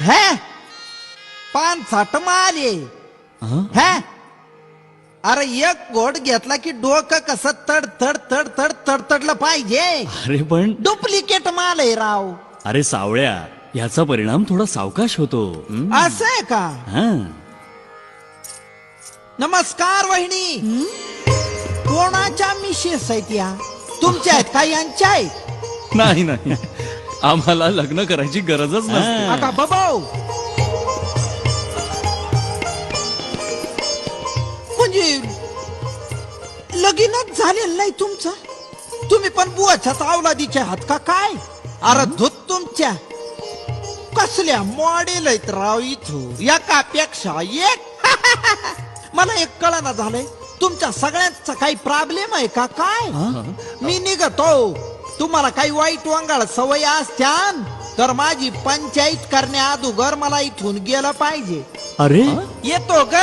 है 5-6 माले हं? है. अरे एक घोट घेतला की डोकं कसं तड तड तड तड तडतडलं पाहिजे. अरे पण डुप्लिकेट माल आहे राव. अरे सावळ्या, याचा परिणाम थोडा सावकाश होतो. असं आहे का? हं. नमस्कार वहिनी. कोणाच्या मिसेस आहेत या? तुमच्या आहेत का यांच्या आहेत? नाही नाही, आम्हाला लग्न करायची गरजच नसते. हा. आता बाबाओ म्हणजे लगीनच झालेलं नाही तुमचं? तुम्ही पण बुवाच्याच अवलादीचे आहात का काय? अरे धूत तुमच्या कसल्या मॉडेल आहेत राव इथं, एकापेक्षा एक. मला एक कळना झालंय, तुमच्या सगळ्यांचा काही प्रॉब्लेम आहे का काय? मी निघतो. तुम्हाला काही वाईट वंगाळ सवय असत्यान तर माझी पंचायत करण्या अगोदर मला इथून गेलं पाहिजे. अरे येतो ग.